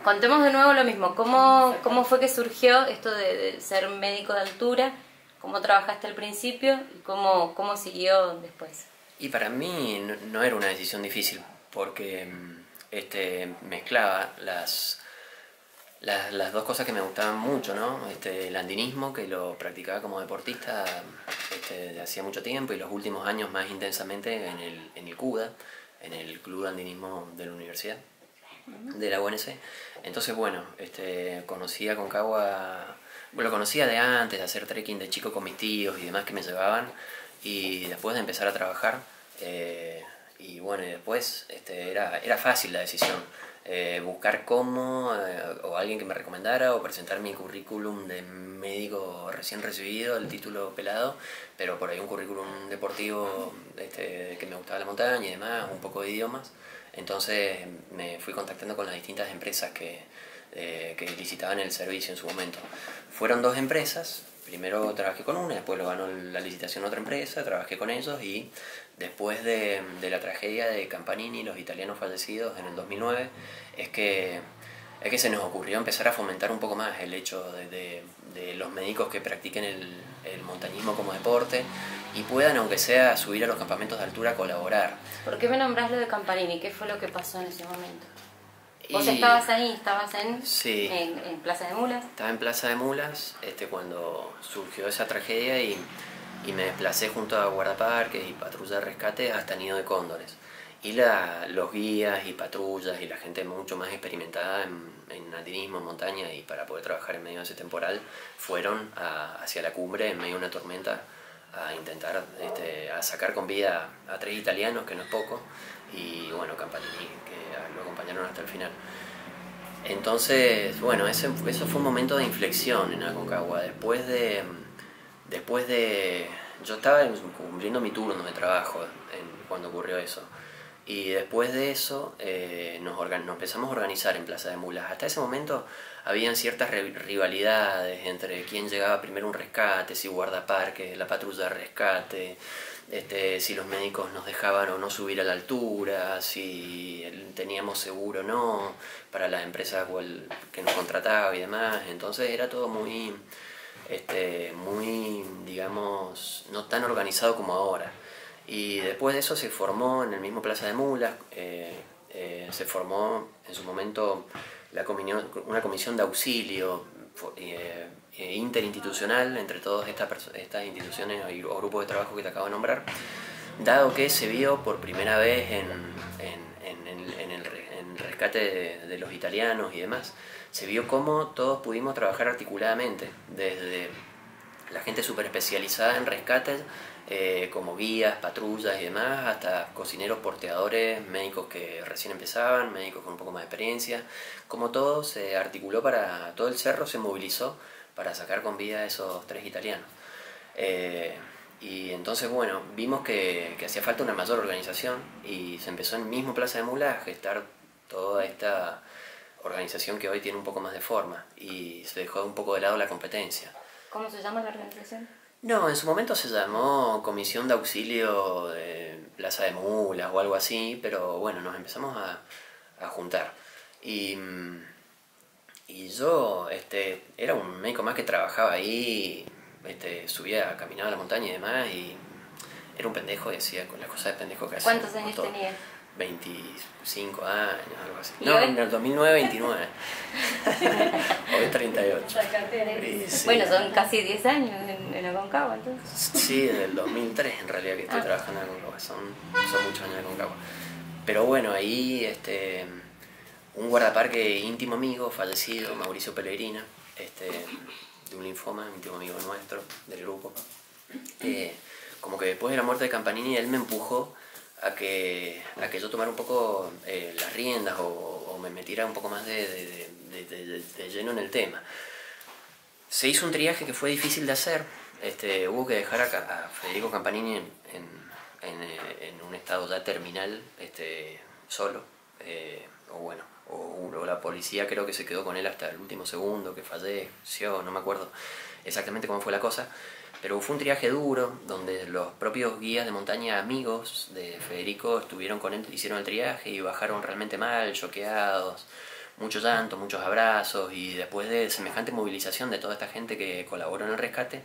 Contemos de nuevo lo mismo. ¿Cómo fue que surgió esto de ser médico de altura? ¿Cómo trabajaste al principio y cómo siguió después? Y para mí no era una decisión difícil, porque mezclaba las dos cosas que me gustaban mucho, ¿no? El andinismo, que lo practicaba como deportista de hacía mucho tiempo, y los últimos años más intensamente en el CUDA, en el Club de Andinismo de la Universidad, de la UNC. Entonces, bueno, conocí a Aconcagua, lo conocía de antes, de hacer trekking de chico con mis tíos y demás que me llevaban, y después de empezar a trabajar, y bueno, y después era fácil la decisión. Buscar o alguien que me recomendara, o presentar mi currículum de médico recién recibido, el título pelado, pero por ahí un currículum deportivo que me gustaba la montaña y demás, un poco de idiomas. Entonces me fui contactando con las distintas empresas que licitaban el servicio en su momento. Fueron 2 empresas. Primero trabajé con una, después lo ganó la licitación otra empresa, trabajé con ellos, y después de la tragedia de Campanini, los italianos fallecidos en el 2009, es que se nos ocurrió empezar a fomentar un poco más el hecho de los médicos que practiquen el montañismo como deporte y puedan, aunque sea, subir a los campamentos de altura a colaborar. ¿Por qué me nombrás lo de Campanini? ¿Qué fue lo que pasó en ese momento? ¿Vos estabas ahí? ¿Estabas sí, en Plaza de Mulas? Estaba en Plaza de Mulas cuando surgió esa tragedia, y me desplacé junto a guardaparques y patrulla de rescate hasta Nido de Cóndores. Y los guías y patrullas y la gente mucho más experimentada en alpinismo, en montaña, y para poder trabajar en medio de ese temporal, fueron hacia la cumbre en medio de una tormenta a intentar a sacar con vida a 3 italianos, que no es poco, y bueno, Campanini, que lo acompañaron hasta el final. Entonces, bueno, eso fue un momento de inflexión en Aconcagua. Después de yo estaba cumpliendo mi turno de trabajo cuando ocurrió eso. Y después de eso nos empezamos a organizar en Plaza de Mulas. Hasta ese momento habían ciertas rivalidades entre quién llegaba primero a un rescate, si guardaparques, la patrulla de rescate, si los médicos nos dejaban o no subir a la altura, si teníamos seguro o no para la empresa que nos contrataba y demás. Entonces era todo muy, digamos, no tan organizado como ahora. Y después de eso se formó en el mismo Plaza de Mulas, se formó en su momento una comisión de auxilio interinstitucional entre todas estas instituciones o grupos de trabajo que te acabo de nombrar, dado que se vio por primera vez en el rescate de los italianos y demás, se vio cómo todos pudimos trabajar articuladamente, desde la gente súper especializada en rescates, como guías, patrullas y demás, hasta cocineros, porteadores, médicos que recién empezaban, médicos con un poco más de experiencia. Como todo se articuló todo el cerro se movilizó para sacar con vida a esos 3 italianos. Y entonces, bueno, vimos que hacía falta una mayor organización, y se empezó en el mismo Plaza de Mulas a gestar toda esta organización que hoy tiene un poco más de forma, y se dejó un poco de lado la competencia. ¿Cómo se llama la organización? No, en su momento se llamó Comisión de Auxilio de Plaza de Mulas o algo así, pero bueno, nos empezamos a juntar. Y yo era un médico más que trabajaba ahí, subía, caminaba a la montaña y demás, y era un pendejo y hacía con las cosas de pendejo que hacía. ¿Cuántos años tenías? 25 años, algo así. ¿Y no, hoy? En el 2009, 29. Hoy 38. Sí. Bueno, son casi 10 años en Aconcagua, entonces. Sí, desde el 2003 en realidad que estoy trabajando en Aconcagua. Son muchos años en Aconcagua. Pero bueno, ahí un guardaparque íntimo amigo, fallecido, Mauricio Pellegrina, de un linfoma, íntimo amigo nuestro, del grupo. Como que después de la muerte de Campanini, él me empujó a que yo tomara un poco las riendas o me metiera un poco más de lleno en el tema. Se hizo un triaje que fue difícil de hacer. Hubo que dejar a Federico Campanini en un estado ya terminal, solo, o la policía creo que se quedó con él hasta el último segundo, que falleció, no me acuerdo exactamente cómo fue la cosa. Pero fue un triaje duro, donde los propios guías de montaña amigos de Federico estuvieron con él, hicieron el triaje y bajaron realmente mal, choqueados, mucho llanto, muchos abrazos, y después de semejante movilización de toda esta gente que colaboró en el rescate,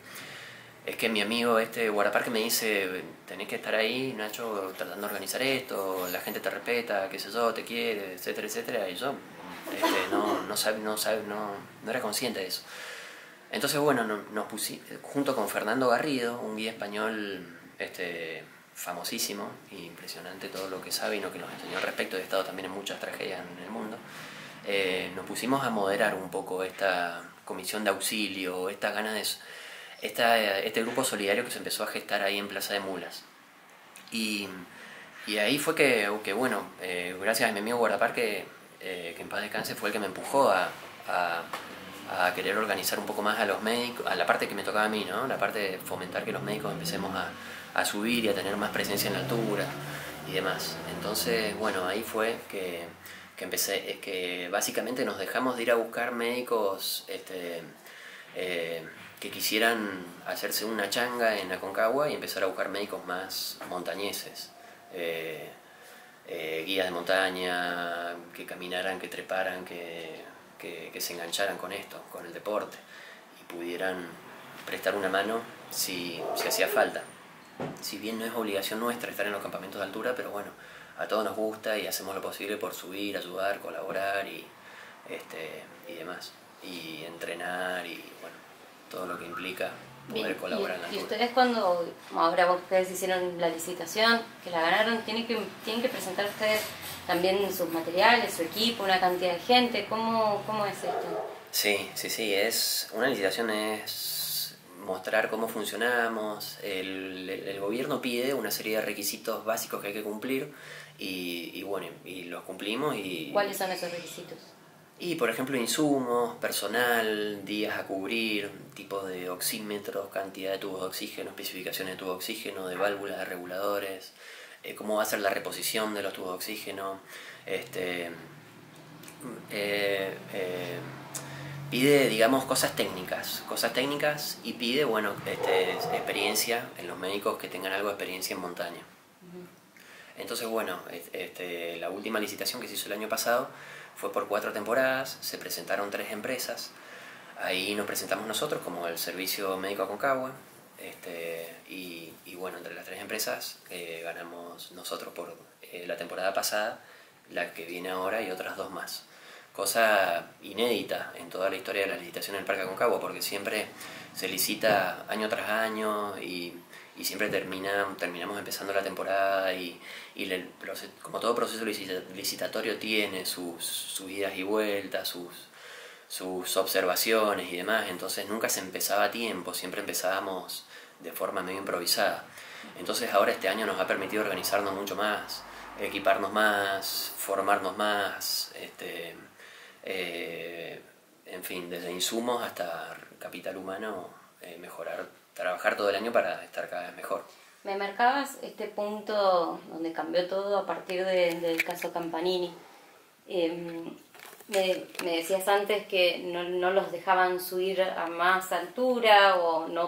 es que mi amigo guardaparque me dice, tenés que estar ahí, Nacho, tratando de organizar esto, la gente te respeta, qué sé yo, te quiere, etcétera, etcétera, y yo no era consciente de eso. Entonces, bueno, nos pusimos, junto con Fernando Garrido, un guía español famosísimo, impresionante todo lo que sabe y lo que nos enseñó al respecto, he estado también en muchas tragedias en el mundo, nos pusimos a moderar un poco esta comisión de auxilio, estas ganas de... este grupo solidario que se empezó a gestar ahí en Plaza de Mulas. Y ahí fue que bueno, gracias a mi amigo guardaparque, que en paz descanse, fue el que me empujó a querer organizar un poco más a los médicos, a la parte que me tocaba a mí, ¿no? La parte de fomentar que los médicos empecemos a subir y a tener más presencia en la altura y demás. Entonces, bueno, ahí fue que empecé, que básicamente nos dejamos de ir a buscar médicos que quisieran hacerse una changa en Aconcagua y empezar a buscar médicos más montañeses. Guías de montaña, que caminaran, que treparan, que se engancharan con esto, con el deporte, y pudieran prestar una mano si hacía falta. Si bien no es obligación nuestra estar en los campamentos de altura, pero bueno, a todos nos gusta y hacemos lo posible por subir, ayudar, colaborar y demás. Y entrenar y bueno, todo lo que implica poder colaborar en la altura. Y ustedes cuando, ahora ustedes hicieron la licitación, que la ganaron, tienen que presentar ustedes también sus materiales, su equipo, una cantidad de gente. ¿Cómo es esto? Sí, una licitación es mostrar cómo funcionamos. El gobierno pide una serie de requisitos básicos que hay que cumplir y bueno, y los cumplimos. ¿Cuáles son esos requisitos? Y por ejemplo insumos, personal, días a cubrir, tipo de oxímetros, cantidad de tubos de oxígeno, especificaciones de tubos de oxígeno, de válvulas, de reguladores, cómo va a ser la reposición de los tubos de oxígeno. Pide, digamos, cosas técnicas y pide, bueno, experiencia en los médicos que tengan algo de experiencia en montaña. Entonces, bueno, la última licitación que se hizo el año pasado fue por 4 temporadas, se presentaron 3 empresas, ahí nos presentamos nosotros como el Servicio Médico Aconcagua, y bueno, entre las 3 empresas ganamos nosotros por la temporada pasada, la que viene ahora y otras 2 más. Cosa inédita en toda la historia de la licitación en el Parque Aconcagua, porque siempre se licita año tras año y siempre terminamos empezando la temporada y como todo proceso licitatorio tiene sus idas y vueltas, sus observaciones y demás, entonces nunca se empezaba a tiempo, siempre empezábamos de forma medio improvisada. Entonces ahora este año nos ha permitido organizarnos mucho más, equiparnos más, formarnos más, en fin, desde insumos hasta capital humano, mejorar, trabajar todo el año para estar cada vez mejor. Me marcabas este punto donde cambió todo a partir del caso Campanini. Me decías antes que no los dejaban subir a más altura o no